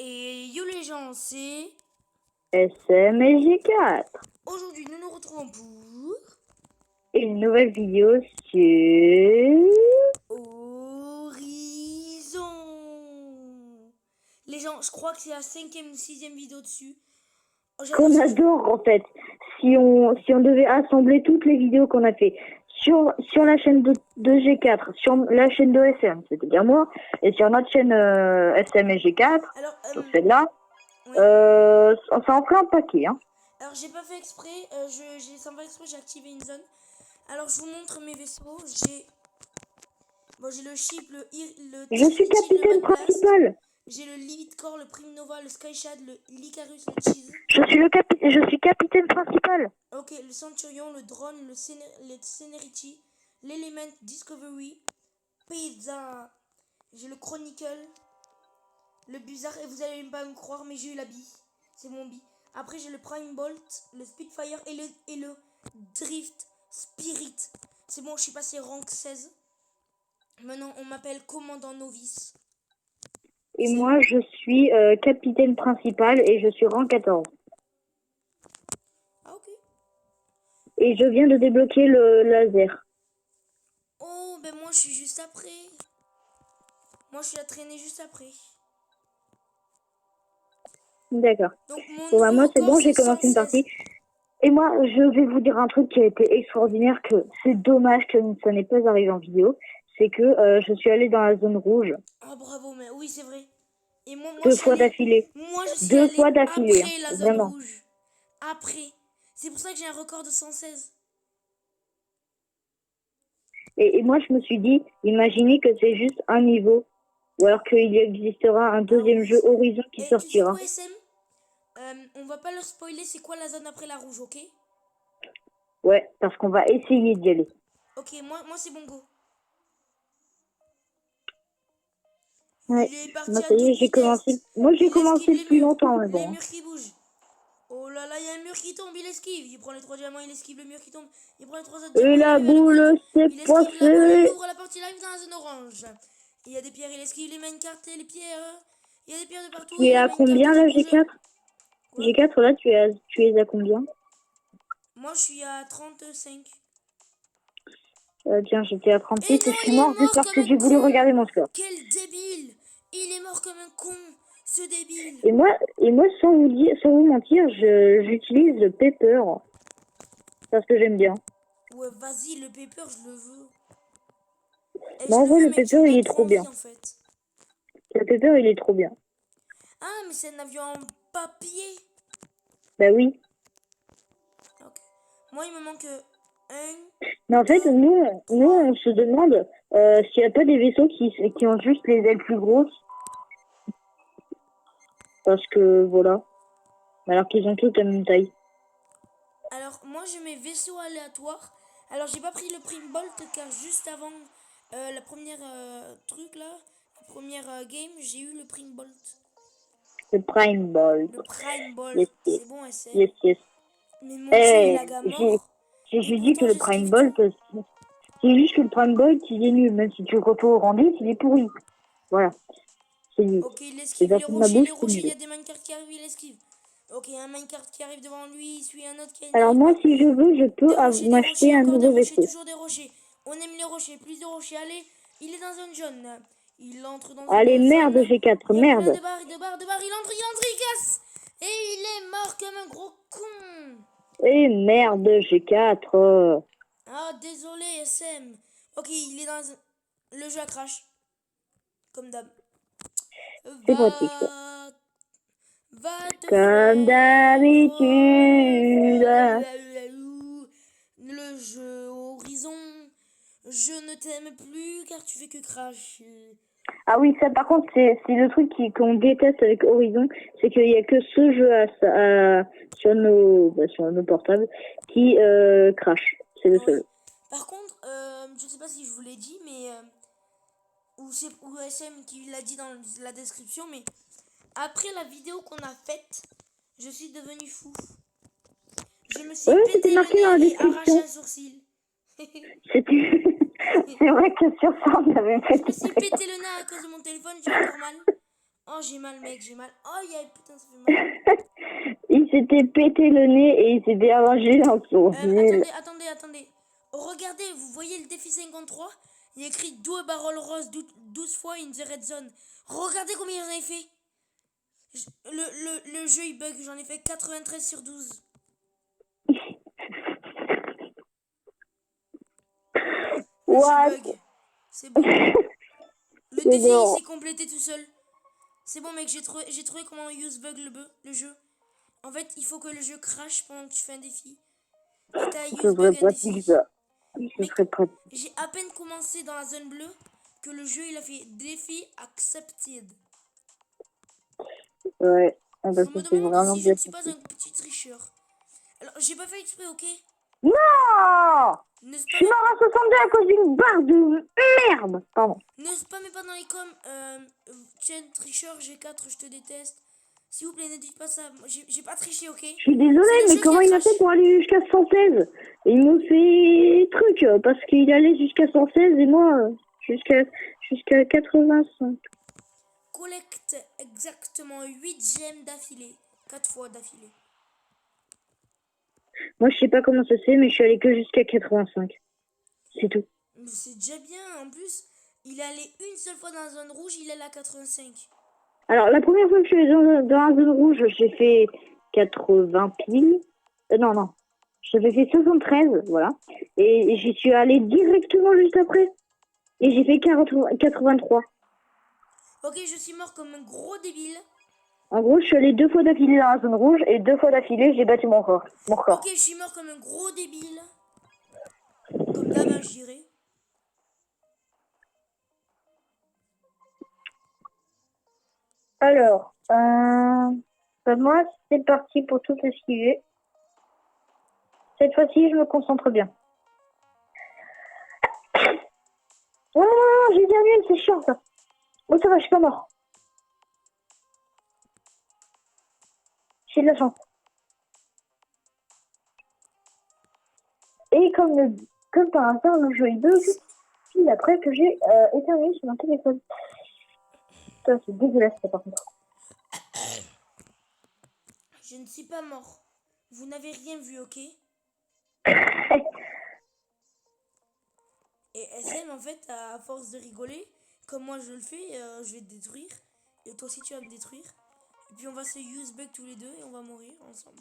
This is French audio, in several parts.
Et yo les gens, c'est... SM et G4. Aujourd'hui, nous nous retrouvons pour... Une nouvelle vidéo sur... Horizon. Les gens, je crois que c'est la 5e ou 6e vidéo dessus. Oh, Qu'on adore en fait. Si on devait assembler toutes les vidéos qu'on a fait sur la chaîne de G4, sur la chaîne de SM, c'est-à-dire moi, et sur notre chaîne SM et G4, Alors, sur celle-là, oui. ça en ferait un paquet. Hein. Alors, j'ai pas fait exprès, sans faire exprès, j'ai activé une zone. Alors, je vous montre mes vaisseaux. J'ai le ship, le Je suis Trinity, le capitaine Mad Blast. principal. J'ai le Livid Core, le Prime Nova, le Sky Shad, le l'Icarus, le Cheese. Je suis capitaine principal. Ok, le Centurion, le Drone, le Cenerity, l'Element, Discovery, Pizza. J'ai le Chronicle, le Bizarre, et vous allez pas me croire, mais j'ai eu la bille. C'est mon bille. Après, j'ai le Prime Bolt, le Spitfire et le Drift Spirit. C'est bon, je suis passé rank 16. Maintenant, on m'appelle commandant novice. Et moi, je suis capitaine principal et je suis rang 14. Ah, ok. Et je viens de débloquer le laser. Oh, ben moi, je suis juste après. Moi, je suis à traîner juste après. D'accord. Donc, mon Bon, bah, moi, c'est bon, j'ai 116. commencé une partie. Et moi, je vais vous dire un truc qui a été extraordinaire, que c'est dommage que ça n'ait pas arrivé en vidéo. C'est que je suis allée dans la zone rouge. Ah, bravo, mais oui, c'est vrai. Et moi, Deux fois d'affilée. Moi, je suis Deux allée fois d'affilée, après la zone vraiment. rouge. Après. C'est pour ça que j'ai un record de 116. Et moi, je me suis dit, imaginez que c'est juste un niveau. Ou alors qu'il existera un deuxième jeu Horizon qui Et tu sais sortira. quoi, SM? On va pas leur spoiler c'est quoi la zone après la rouge, ok? Ouais, parce qu'on va essayer d'y aller. Ok, moi c'est bon go. Ouais. Il est parti Moi, à ça y toute est, j'ai vitesse. commencé. Moi, j'ai Il esquive commencé les depuis murs. longtemps, mais Les bon. murs qui bougent. Oh là là, il y a un mur qui tombe, il esquive. Il prend les 3 diamants, il esquive le mur qui tombe. Il prend les 3 autres diamants, Et il la arrive à le break. boule s'est Il esquive la boule, il passée. ouvre la porte, il arrive dans la zone orange. Il y a des pierres, il esquive les minecarts et les pierres. Il y a des pierres de partout, Tu il y es a les à minecarts combien, qui là, bougent. G4? Quoi? G4, là, tu es à combien? Moi je suis à 35. Tiens, j'étais à 36 Et et non, je suis il est mort juste mort parce comme que un j'ai voulu con. regarder mon score. Quel débile. Il est mort comme un con, ce débile. Et moi, sans vous mentir, j'utilise Pepper. Parce que j'aime bien. Ouais, vas-y, le paper, je le veux. Et Mais je en le vrai, veux, le mais tu Pepper, me il donnes est trop trop envie, bien. en fait. Le Pepper, il est trop bien. Ah, mais c'est un avion en papier. Bah oui. Ok. Moi, il me manque un. Mais en fait, 2, nous 3. on se demande s'il n'y a pas des vaisseaux qui ont juste les ailes plus grosses. Parce que, voilà. Alors qu'ils ont toutes la même taille. Alors, moi, j'ai mes vaisseaux aléatoires. Alors, j'ai pas pris le Prime Bolt car juste avant la première truc là, la première game, j'ai eu le Prime Bolt. Le Prime Bolt. Le Prime Bolt, Yes, yes. c'est bon, SM. Yes, yes. Mais mon jeu, il lag à mort. J'ai Et dit que pourtant, le Prime j'esquive Bolt, tout. c'est juste que le Prime Bolt, il est nul. Même si tu le retrouves au rendez, il est pourri. Voilà. C'est nul. Ok, il C'est esquive sorti de ma les bouche, c'est rochers, il y nul. a des minecarts qui arrivent, il esquive. Ok, un minecart qui arrive devant lui, il suit un autre qui Alors n'arrive moi, pas. si je veux, je peux Des m'acheter rochers, un encore des nouveau rochers, vaisseau. toujours des rochers. On aime les rochers, plus de rochers. Allez, il est dans un jaune. Il entre dans Allez, une merde, zone. G4, Il y a plein merde. de barres, il entre, il casse. Et il est mort comme un gros con. Eh merde, G4. Ah, désolé, SM. Ok, il est dans le jeu à crash. Comme d'hab. C'est pratique, ça. Va te Comme faire d'habitude. le jeu Horizon. Je ne t'aime plus car tu fais que cracher. Ah oui, ça par contre, c'est le truc qu'on déteste avec Horizon, c'est qu'il n'y a que ce jeu sur nos portables qui crash. C'est le seul. Par contre, je sais pas si je vous l'ai dit, mais ou SM qui l'a dit dans la description, mais après la vidéo qu'on a faite, je suis devenu fou. Je me suis C'était pété le marqué dans la nez et arraché description. un sourcil. C'est vrai que sur ça, on avait fait Je me suis pété le nez à cause de mon téléphone, j'ai encore mal. Oh, j'ai mal, mec, j'ai mal. Oh, putain, ça fait mal. Il s'était pété le nez et il s'était arrangé un sourcil. Attendez. Regardez, vous voyez le défi 53? Il y a écrit 2 barrel rose 12 fois in the red zone. Regardez combien j'en ai fait. Le jeu il bug, j'en ai fait 93 sur 12. Vas-y, What? bug. C'est bon. Le défi il J'adore. s'est complété tout seul. C'est bon, mec, j'ai trouvé comment use bug le jeu. En fait, il faut que le jeu crache pendant que tu fais un défi. Et t'as Ce use serait bug un pratique, défi. ça. Ce Mec, serait pratique. j'ai à peine commencé dans la zone bleue que le jeu il a fait défi accepted. Ouais. Ah bah, Je ça, me c'est demande vraiment si je bien ne suis pas pratique. un petit tricheur. Alors, j'ai pas fait exprès, ok? Non! Ne Je suis spammez, mort à 62 à cause d'une barre de merde. Pardon. ne spammez pas dans les coms. Tiens, tricheur G4, je te déteste. S'il vous plaît, ne dites pas ça. J'ai pas triché, ok? Je suis désolée, C'est le mais jeu qui comment a il a fait crash. pour aller jusqu'à 116? Il me fait truc, parce qu'il allait jusqu'à 116 et moi, jusqu'à 85. Collecte exactement 8 gemmes d'affilée. 4 fois d'affilée. Moi, je sais pas comment ça se fait, mais je suis allée que jusqu'à 85. C'est tout. C'est déjà bien. En plus, il est allé une seule fois dans la zone rouge, il est là à 85. Alors, la première fois que je suis allée dans la zone rouge, j'ai fait 80 piles. Non. J'avais fait 73, voilà. Et j'y suis allée directement juste après. Et j'ai fait 83. Ok, je suis mort comme un gros débile. En gros, je suis allée 2 fois d'affilée dans la zone rouge et 2 fois d'affilée, j'ai battu mon corps. Ok, je suis mort comme un gros débile. Comme d'hab, hein, je dirais. Alors, bah moi, c'est parti pour tout esquiver. Cette fois-ci, je me concentre bien. Oh non, j'ai éternué, c'est chiant ça. Oh, ça va, je suis pas mort. J'ai de la chance. Et comme par hasard, le jeu il bug, puis après que j'ai éternué sur mon téléphone. Putain, c'est dégueulasse ça par contre. Je ne suis pas mort. Vous n'avez rien vu, ok? Et SM, en fait, à force de rigoler, comme moi je le fais, je vais te détruire. Et toi aussi, tu vas me détruire. Et puis on va se use bug tous les deux et on va mourir ensemble.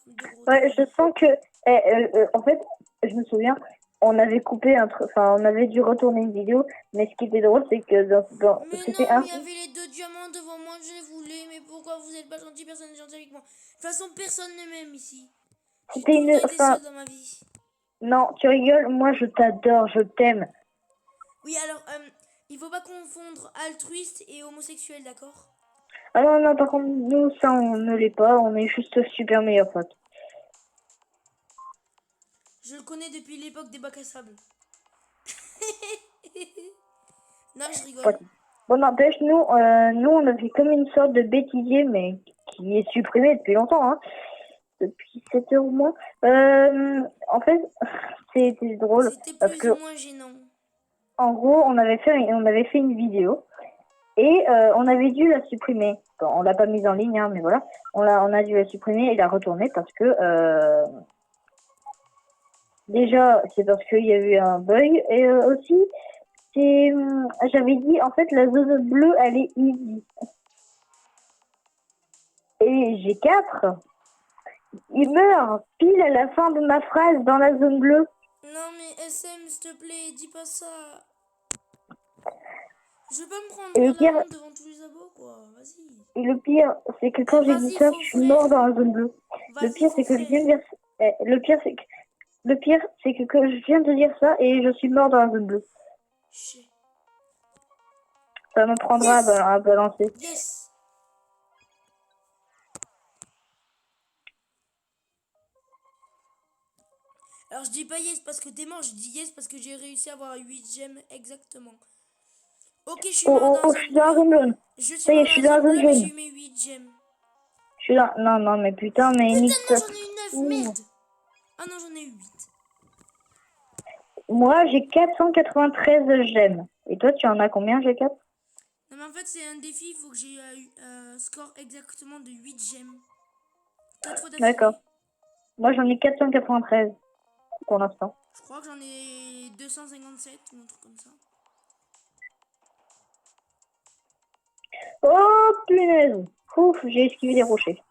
Comme deux gros Ouais, je débiles. sens que, en fait, je me souviens, on avait coupé enfin, on avait dû retourner une vidéo, mais ce qui était drôle, c'est que Mais c'était non, un. mais il y avait les 2 diamants devant moi, je les voulais. Mais pourquoi vous êtes pas gentil? Personne n'est gentil avec moi. De toute façon, personne ne m'aime ici. J'ai C'était tout le une. temps été Enfin, seule dans ma vie. non, tu rigoles, moi je t'adore, je t'aime. Oui, alors, il faut pas confondre altruiste et homosexuel, d'accord? Ah non, non, par contre, nous, ça, on ne l'est pas, on est juste super meilleurs potes. Je le connais depuis l'époque des bacs à sable. Non, je Ouais. rigole. Bon, n'empêche, nous, on a fait comme une sorte de bêtisier, mais qui est supprimé depuis longtemps, hein. Depuis 7 heures au moins. En fait, c'était drôle, C'était parce plus que, ou moins gênant. en gros, on avait fait une vidéo, et on avait dû la supprimer. Bon, on l'a pas mise en ligne, hein, mais voilà. On a dû la supprimer et la retourner parce que, déjà, c'est parce qu'il y a eu un bug, et aussi, j'avais dit, en fait, la zone bleue, elle est easy. Et j'ai 4. Il meurt pile à la fin de ma phrase dans la zone bleue. Non, mais SM, s'il te plaît, dis pas ça. Je vais pas me Et le prendre la pire, honte devant tous les abos, quoi. Vas-y. c'est que quand j'ai dit Vas-y, ça, faux je suis mort frère. dans la zone bleue. Le Vas-y, pire, faux c'est que je frère. viens de dire, le pire, c'est que je viens de dire ça et je suis mort dans la zone bleue. Chut. Ça me prendra Yes. à balancer. Yes. Alors, je dis pas yes parce que t'es mort, je dis yes parce que j'ai réussi à avoir 8 gemmes exactement. Ok, je suis Oh, mort oh, dans la oh, je zone suis dans la bleue. zone jaune. Je suis Ça y est, mort je dans suis la dans la zone zone bleue, mais j'ai jaune. eu mes 8 gemmes. Je suis là. Non, non, mais putain, mais Putain, nique non, ça. j'en ai eu 9, Ouh. merde. Ah non, j'en ai eu 8. Moi, j'ai 493 gemmes. Et toi, tu en as combien, G4? Non, mais en fait, c'est un défi. Il faut que j'ai score exactement de 8 gemmes. 4 fois d'affilée. D'accord. Moi, j'en ai 493 pour l'instant. Je crois que j'en ai 257 ou un truc comme ça. Oh, punaise. Ouf, j'ai esquivé des rochers.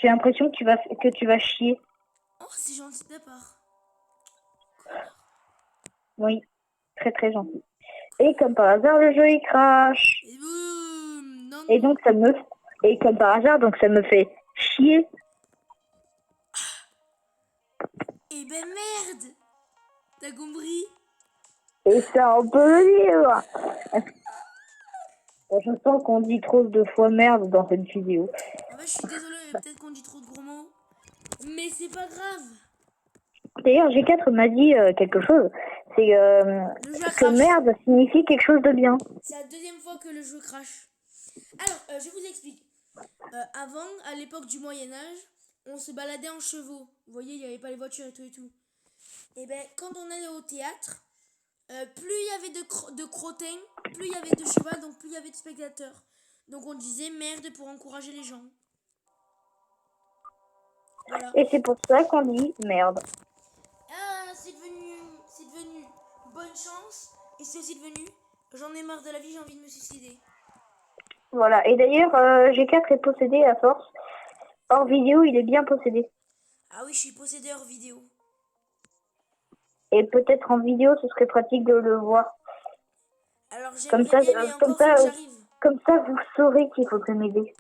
J'ai l'impression que tu vas chier. Oh, c'est gentil de ta part. Oui, très très gentil. Et comme par hasard, le jeu il crash. Et boum. Non, Et non. donc et comme par hasard, donc ça me fait chier. Eh ben merde. T'as compris? Et ça, on peut le dire. Je sens qu'on dit trop de fois merde dans cette vidéo. En fait, je suis désolée, mais peut-être qu'on dit trop de gros mots. Mais c'est pas grave. D'ailleurs, G4 m'a dit quelque chose. C'est Le jeu a que crash. merde signifie quelque chose de bien. C'est la deuxième fois que le jeu crash. Alors, je vous explique. Avant, à l'époque du Moyen-Âge, on se baladait en chevaux. Vous voyez, il n'y avait pas les voitures et tout et tout. Et ben, quand on allait au théâtre, plus il y avait de crottins, plus il y avait de cheval, donc plus il y avait de spectateurs. Donc on disait merde pour encourager les gens. Voilà. Et c'est pour ça qu'on dit merde. Ah, c'est devenu bonne chance. Et c'est aussi devenu j'en ai marre de la vie, j'ai envie de me suicider. Voilà. Et d'ailleurs, G4 est possédé à force. Hors vidéo, il est bien possédé. Ah oui, je suis possédé hors vidéo. Et peut-être en vidéo, ce serait pratique de le voir. Alors Comme j'aimerais ça, bien, mais encore faut que j'arrive. comme ça, vous saurez qu'il faudrait m'aider.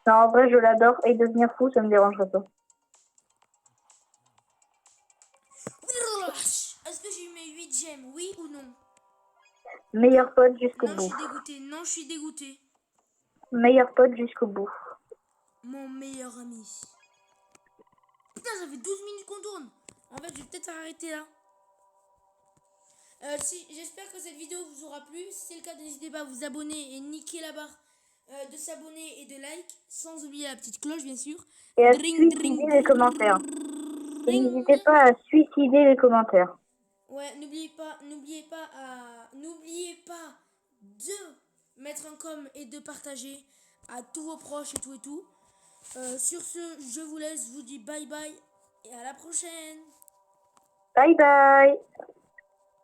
Non, en vrai, je l'adore. Et devenir fou, ça me dérangerait pas. Est-ce que j'ai eu mes 8 gemmes, oui ou non? Meilleur pote jusqu'au Non, je bout. suis dégoûté. Non, je suis dégoûté. Meilleur pote jusqu'au bout. Mon meilleur ami. Putain, ça fait 12 minutes qu'on tourne. En fait, je vais peut-être arrêter là. J'espère que cette vidéo vous aura plu. Si c'est le cas, n'hésitez pas à vous abonner et niquer la barre de s'abonner et de like. Sans oublier la petite cloche, bien sûr. Et à Dring, suicider les commentaires. Et dring. n'hésitez pas à suicider les commentaires. Ouais, n'oubliez pas de mettre un com et de partager à tous vos proches et tout et tout. Sur ce, je vous laisse, je vous dis bye bye et à la prochaine. Bye bye.